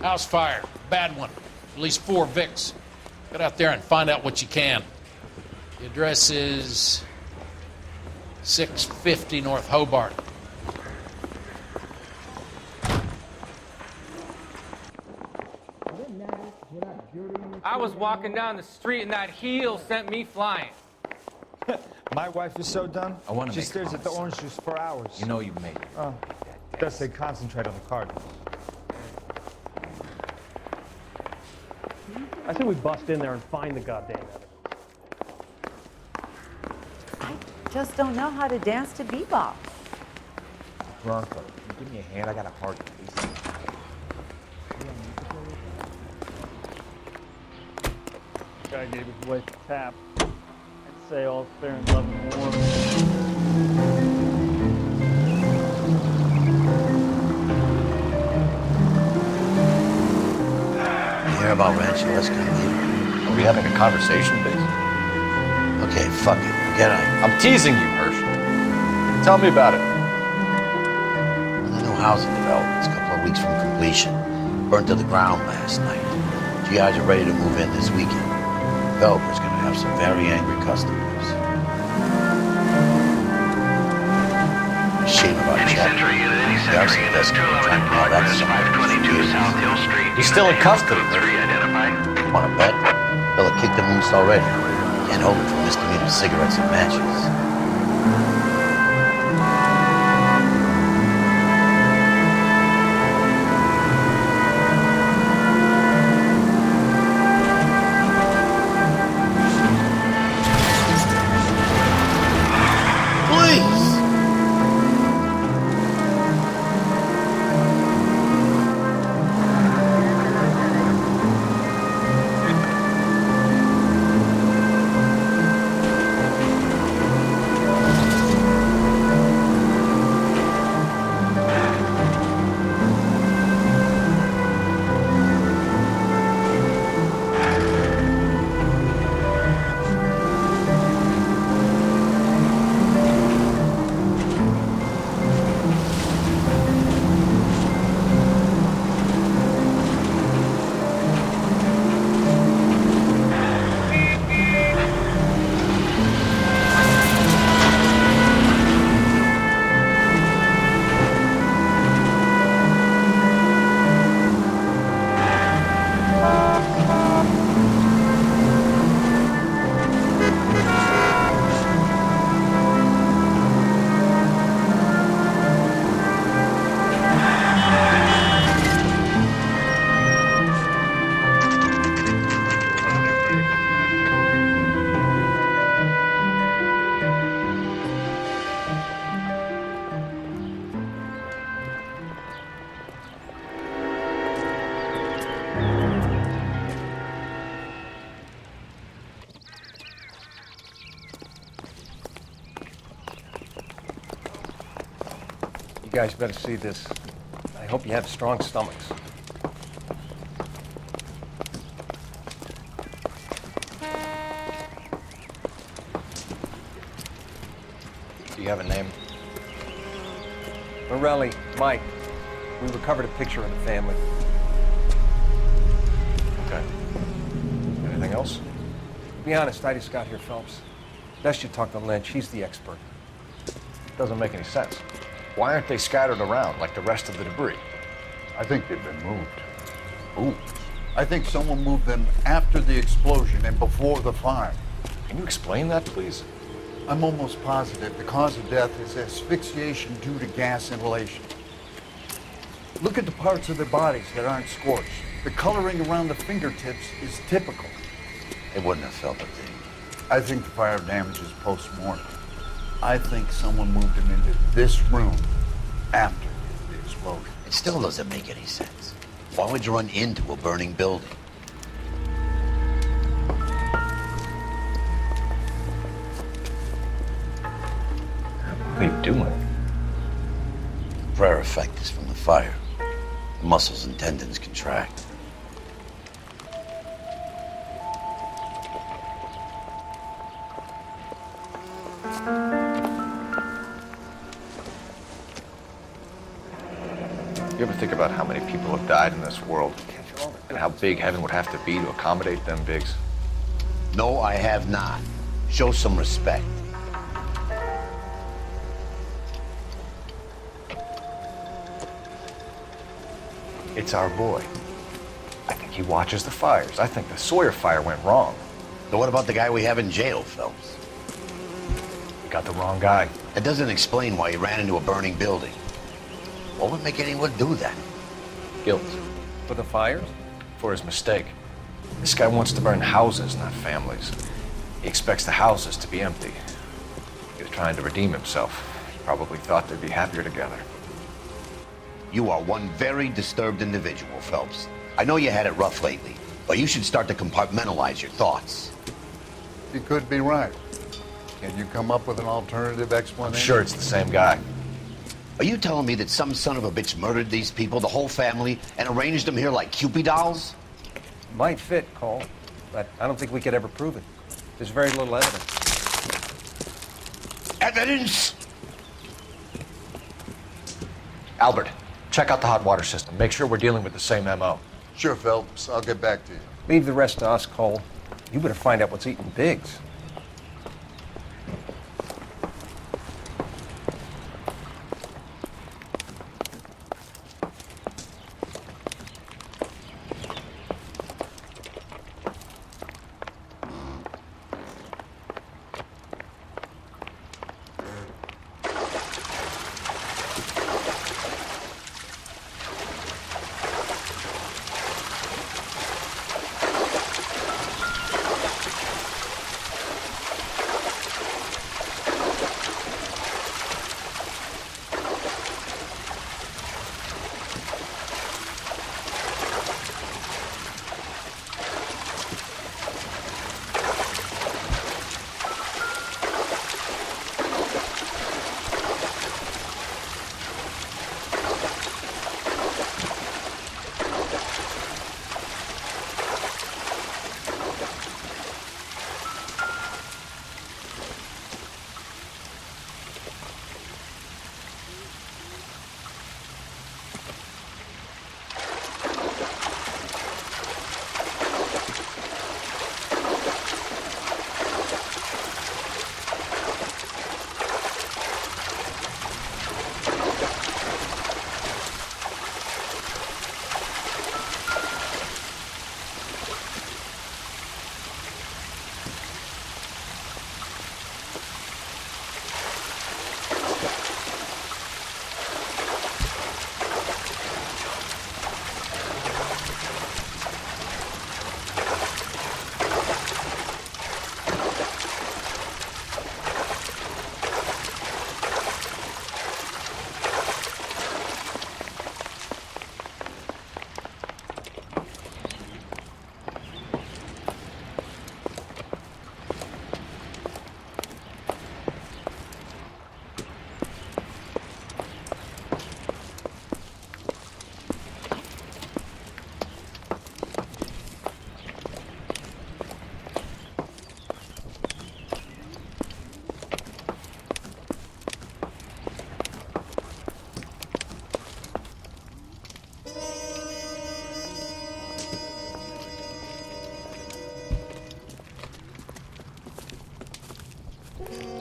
House fire. Bad one. At least 4 Vicks. Get out there and find out what you can. The address is 650 North Hobart. I was walking down the street and that heel sent me flying. My wife is so done. I want to She make stares at the orange juice for hours. You know you made it. Oh, it does say concentrate on the Cardinals. I say we bust in there and find the goddamn evidence. I just don't know how to dance to bebop. Bronco, give me a hand. I got a hard case. Guy gave his wife a tap. I'd say all's fair in love and war. You hear about Rancho Escondido? Are we having a conversation, Biz? Okay, fuck it. Forget it. I'm teasing you, Hirsch. Tell me about it. The new housing development's a couple of weeks from completion. Burned to the ground last night. GIs are ready to move in this weekend. Developer's gonna have some very angry customers. Shame about Any Chuck. Century unit, any Century unit, 211 in progress, 522 South Hill Street. He's still in custody. 3 identified. Wanna bet? They'll have kicked the moose already. Can't hold him for misdemeanor cigarettes and matches. You guys better see this. I hope you have strong stomachs. Do you have a name? Morelli, Mike. We recovered a picture of the family. Okay. Anything else? Be honest, I just got here, Phelps. Best you talk to Lynch. He's the expert. Doesn't make any sense. Why aren't they scattered around like the rest of the debris? I think they've been moved. Ooh. I think someone moved them after the explosion and before the fire. Can you explain that, please? I'm almost positive the cause of death is asphyxiation due to gas inhalation. Look at the parts of their bodies that aren't scorched. The coloring around the fingertips is typical. They wouldn't have felt a thing. I think the fire damage is post-mortem. I think someone moved him into this room after the explosion. It still doesn't make any sense. Why would you run into a burning building? What are you doing? Prayer effect is from the fire. The muscles and tendons contract. You ever think about how many people have died in this world? And how big heaven would have to be to accommodate them bigs? No, I have not. Show some respect. It's our boy. I think he watches the fires. I think the Sawyer fire went wrong. So what about the guy we have in jail, Phelps? We got the wrong guy. That doesn't explain why he ran into a burning building. What would make anyone do that? Guilt. For the fires? For his mistake. This guy wants to burn houses, not families. He expects the houses to be empty. He was trying to redeem himself. He probably thought they'd be happier together. You are one very disturbed individual, Phelps. I know you had it rough lately, but you should start to compartmentalize your thoughts. You could be right. Can you come up with an alternative explanation? I'm sure it's the same guy. Are you telling me that some son of a bitch murdered these people, the whole family, and arranged them here like Cupid dolls? Might fit, Cole, but I don't think we could ever prove it. There's very little evidence. Evidence? Albert, check out the hot water system. Make sure we're dealing with the same MO. Sure, Phelps. I'll get back to you. Leave the rest to us, Cole. You better find out what's eating Biggs.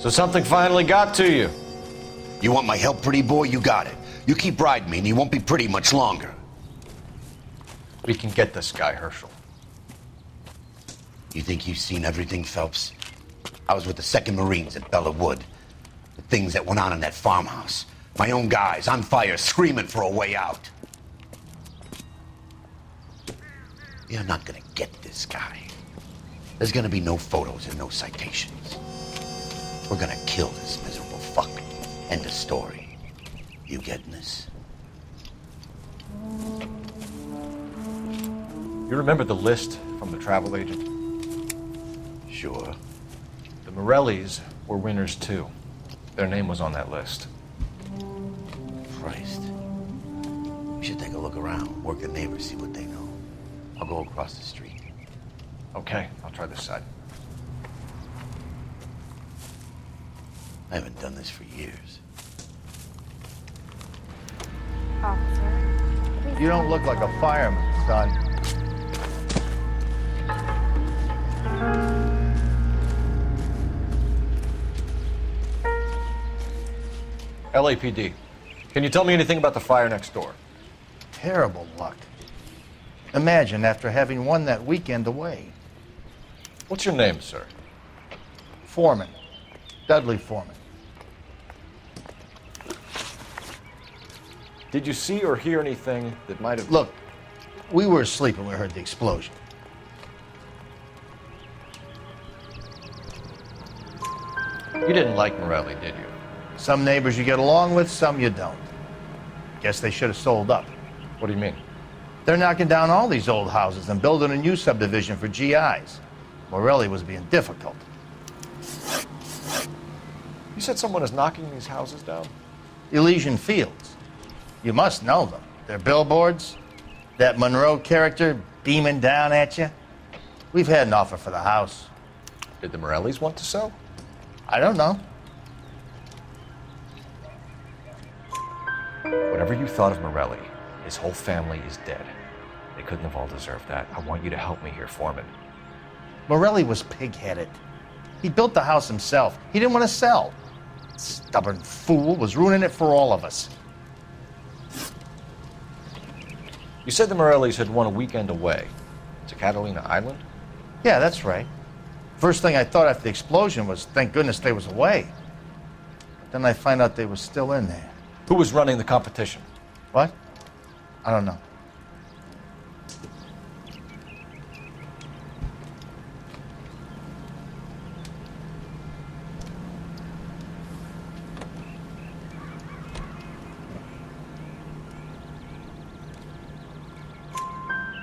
So something finally got to you. You want my help, pretty boy? You got it. You keep riding me and you won't be pretty much longer. We can get this guy, Herschel. You think you've seen everything, Phelps? I was with the 2nd Marines at Bella Wood. The things that went on in that farmhouse. My own guys on fire, screaming for a way out. You're not gonna get this guy. There's gonna be no photos and no citations. We're gonna kill this miserable fuck. End of story. You getting this? You remember the list from the travel agent? Sure. The Morellis were winners too. Their name was on that list. Christ. We should take a look around, work the neighbors, see what they know. I'll go across the street. Okay, I'll try this side. I haven't done this for years. Officer, You don't look like a fireman, son. LAPD. Can you tell me anything about the fire next door? Terrible luck. Imagine after having won that weekend away. What's your name, sir? Foreman. Dudley Foreman. Did you see or hear anything that might have... Look, we were asleep when we heard the explosion. You didn't like Morelli, did you? Some neighbors you get along with, some you don't. Guess they should have sold up. What do you mean? They're knocking down all these old houses and building a new subdivision for GIs. Morelli was being difficult. You said someone is knocking these houses down? Elysian Fields. You must know them. Their billboards, that Monroe character beaming down at you. We've had an offer for the house. Did the Morellis want to sell? I don't know. Whatever you thought of Morelli, his whole family is dead. They couldn't have all deserved that. I want you to help me here, Foreman. Morelli was pig-headed. He built the house himself. He didn't want to sell. Stubborn fool was ruining it for all of us. You said the Morellis had won a weekend away to Catalina Island? Yeah, that's right. First thing I thought after the explosion was, thank goodness they was away. But then I find out they was still in there. Who was running the competition? What? I don't know.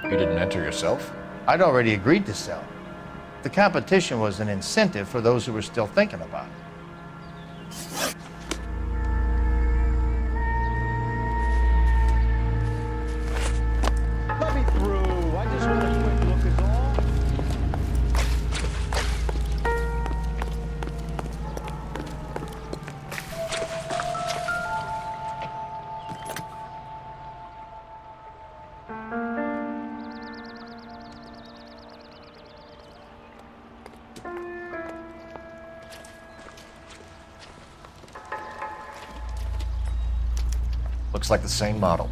You didn't enter yourself? I'd already agreed to sell. The competition was an incentive for those who were still thinking about it. Let me through. I just want a quick look is all. Looks like the same model.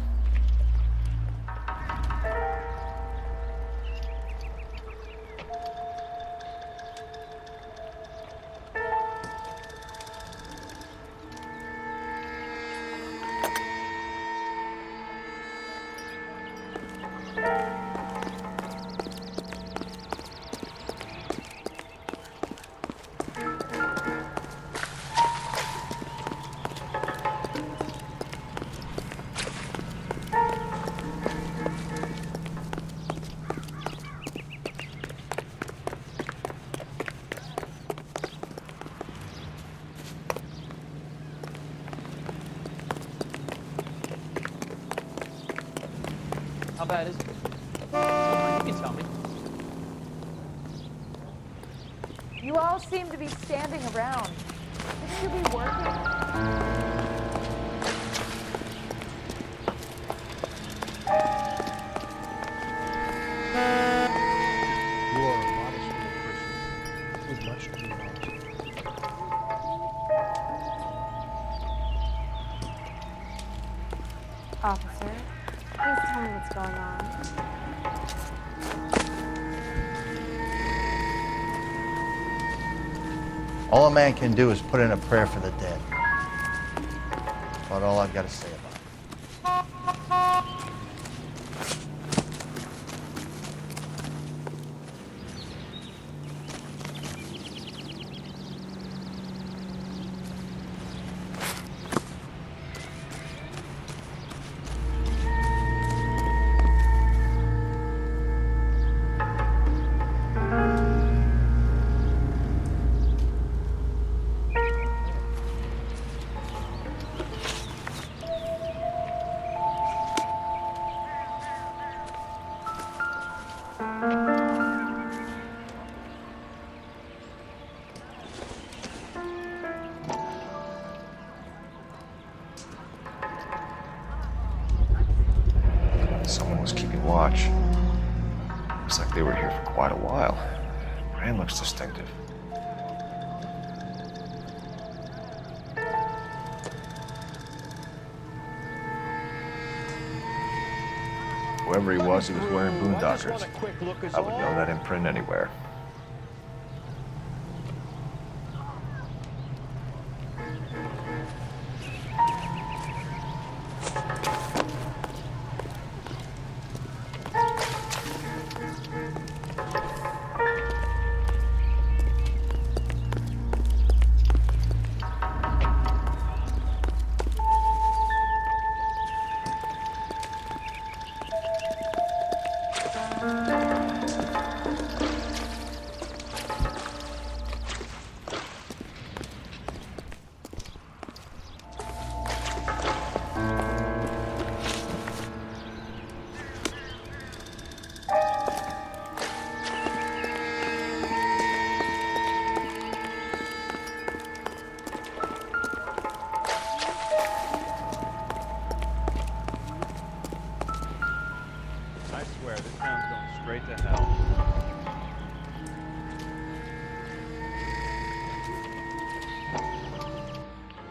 How bad is it? You can tell me. You all seem to be standing around. Shouldn't you be working? You are a modest little person with much to be lost. Officer, please tell me what's going on. All a man can do is put in a prayer for the dead. That's about all I've got to say about it. Looks like they were here for quite a while. Brand looks distinctive. Whoever he was wearing boondockers. I would know that imprint anywhere.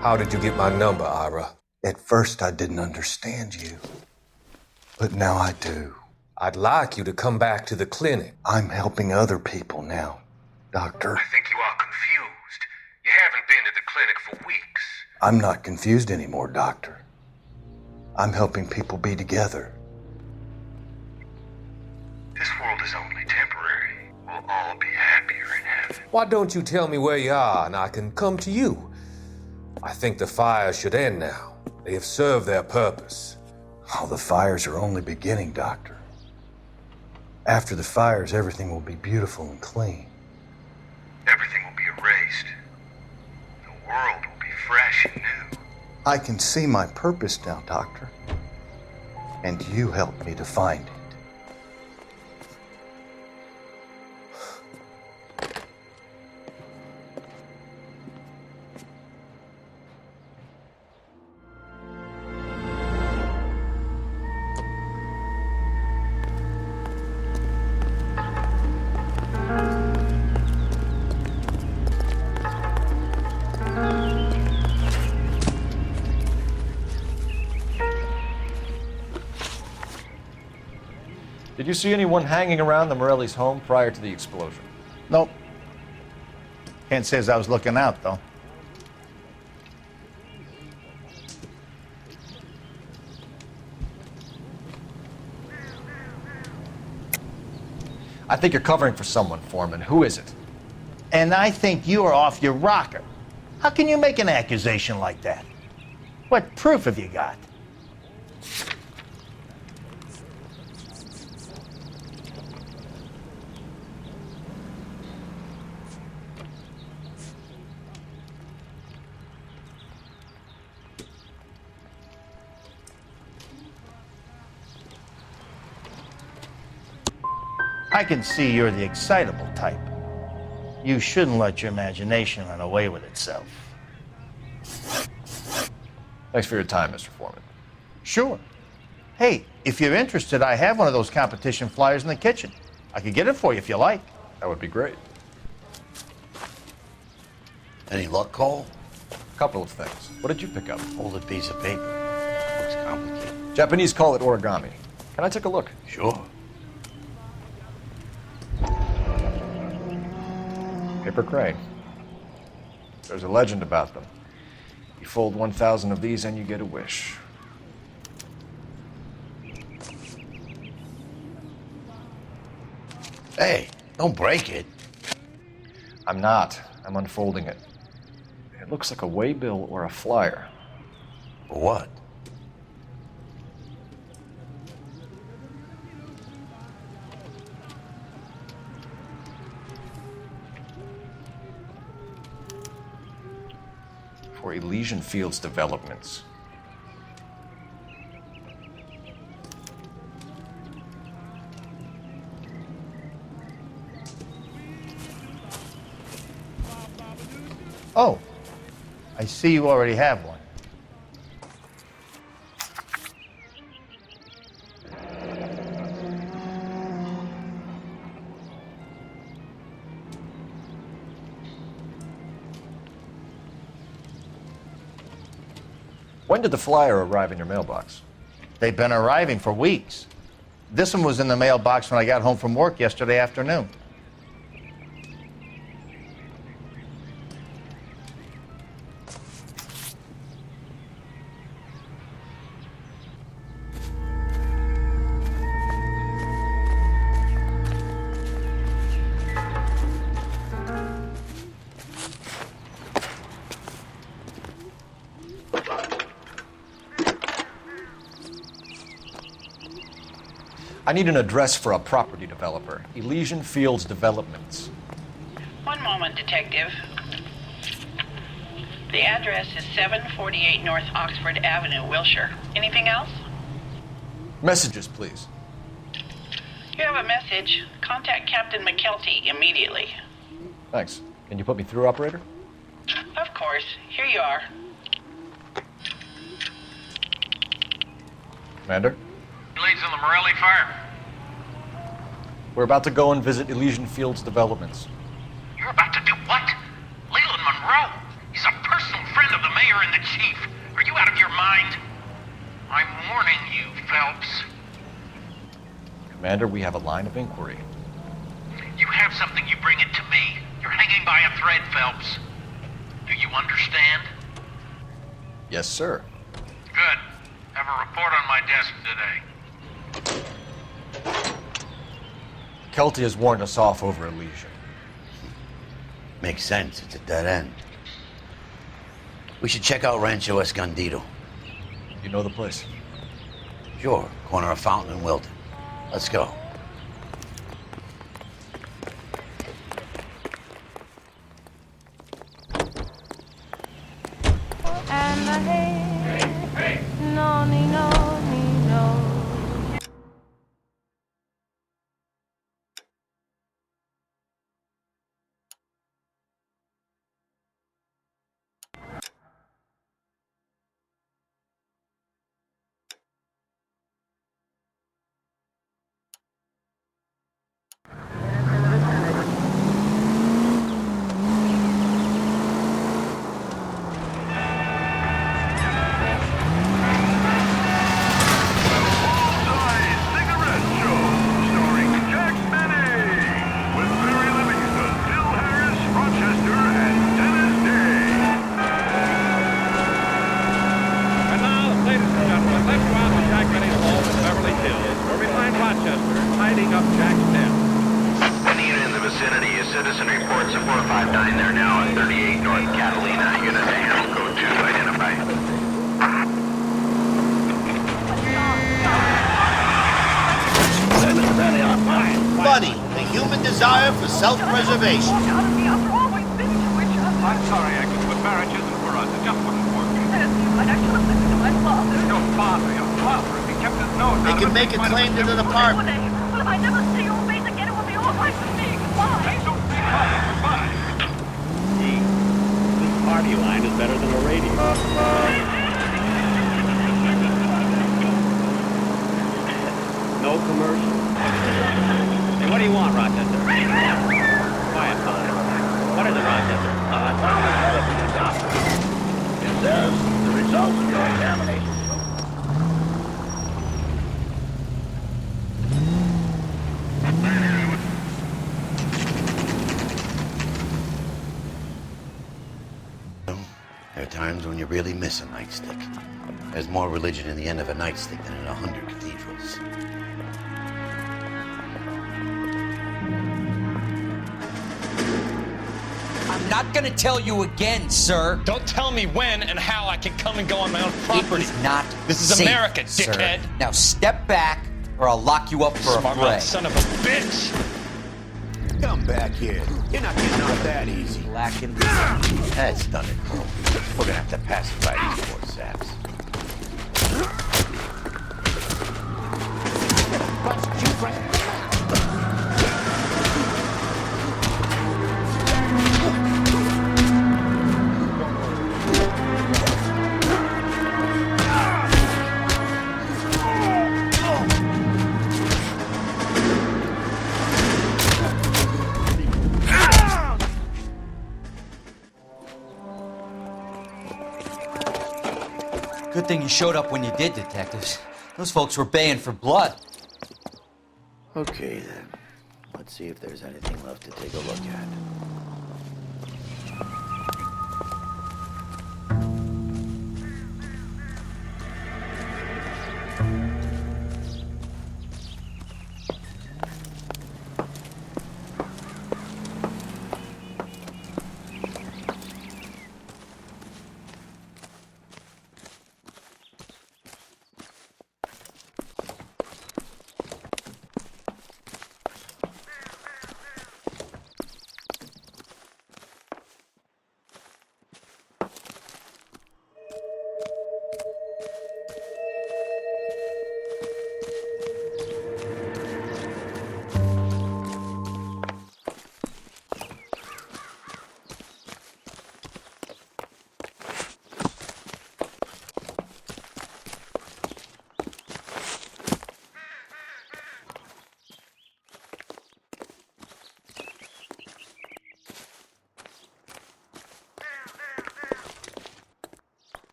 How did you get my number, Ira? At first, I didn't understand you. But now I do. I'd like you to come back to the clinic. I'm helping other people now, Doctor. I think you are confused. You haven't been to the clinic for weeks. I'm not confused anymore, Doctor. I'm helping people be together. This world is only temporary. We'll all be happier in heaven. Why don't you tell me where you are and I can come to you? I think the fires should end now. They have served their purpose. Oh, the fires are only beginning, Doctor. After the fires, everything will be beautiful and clean. Everything will be erased. The world will be fresh and new. I can see my purpose now, Doctor. And you helped me to find it. Did you see anyone hanging around the Morelli's home prior to the explosion? Nope. Can't say as I was looking out, though. I think you're covering for someone, Foreman. Who is it? And I think you are off your rocker. How can you make an accusation like that? What proof have you got? I can see you're the excitable type. You shouldn't let your imagination run away with itself. Thanks for your time, Mr. Foreman. Sure. Hey, if you're interested, I have one of those competition flyers in the kitchen. I could get it for you if you like. That would be great. Any luck, Cole? A couple of things. What did you pick up? Hold a piece of paper. Looks complicated. Japanese call it origami. Can I take a look? Sure. Paper crane. There's a legend about them. You fold 1,000 of these and you get a wish. Hey, don't break it. I'm not. I'm unfolding it. It looks like a waybill or a flyer. For what? For Elysian Fields developments. Oh, I see you already have one. When did the flyer arrive in your mailbox? They've been arriving for weeks. This one was in the mailbox when I got home from work yesterday afternoon. I need an address for a property developer, Elysian Fields Developments. One moment, Detective. The address is 748 North Oxford Avenue, Wilshire. Anything else? Messages, please. You have a message. Contact Captain McKelty immediately. Thanks. Can you put me through, operator? Of course. Here you are. Commander? Leads in the Morelli fire. We're about to go and visit Elysian Fields Developments. You're about to do what? Leland Monroe. He's a personal friend of the mayor and the chief. Are you out of your mind? I'm warning you, Phelps. Commander, we have a line of inquiry. You have something, you bring it to me. You're hanging by a thread, Phelps. Do you understand? Yes, sir. Good. Have a report on my desk today. Kelty has warned us off over Elysian. Makes sense. It's a dead end. We should check out Rancho Escondido. You know the place? Sure. Corner of Fountain and Wilton. Let's go. And I hate no, no, no. Funny, the human desire for self-preservation. I'm sorry, Agnes, but marriage isn't for us. It just wouldn't work. Your father, if he kept his nose They out can of it, make a claim to the department. But if I never see your face again, it will be all right for me. Goodbye. Goodbye. This party line is better than a radio. No commercial. Hey, what do you want, Rochester? Quiet, fine. What is it, Rochester? It says the results of your examination. There are times when you really miss a nightstick. There's more religion in the end of a nightstick than in 100 cathedrals. I'm not gonna tell you again, sir. Don't tell me when and how I can come and go on my own property. It is not This is safe, America, dickhead. Sir. Now step back, or I'll lock you up for a Smart fray. mouth son of a bitch! Come back here. You're not getting out that easy. Lacking. That's done it. We're gonna have to pacify these poor saps. Good thing you showed up when you did, detectives. Those folks were baying for blood. Okay, then. Let's see if there's anything left to take a look at.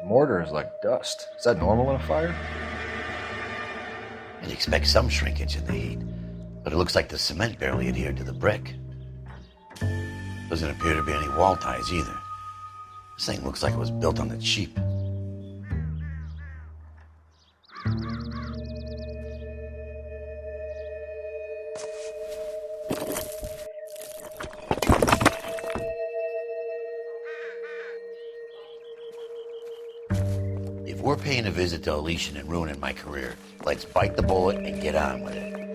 Mortar is like dust. Is that normal in a fire? You'd expect some shrinkage in the heat, but it looks like the cement barely adhered to the brick. Doesn't appear to be any wall ties either. This thing looks like it was built on the cheap. If we're paying a visit to Elysian and ruining my career, let's bite the bullet and get on with it.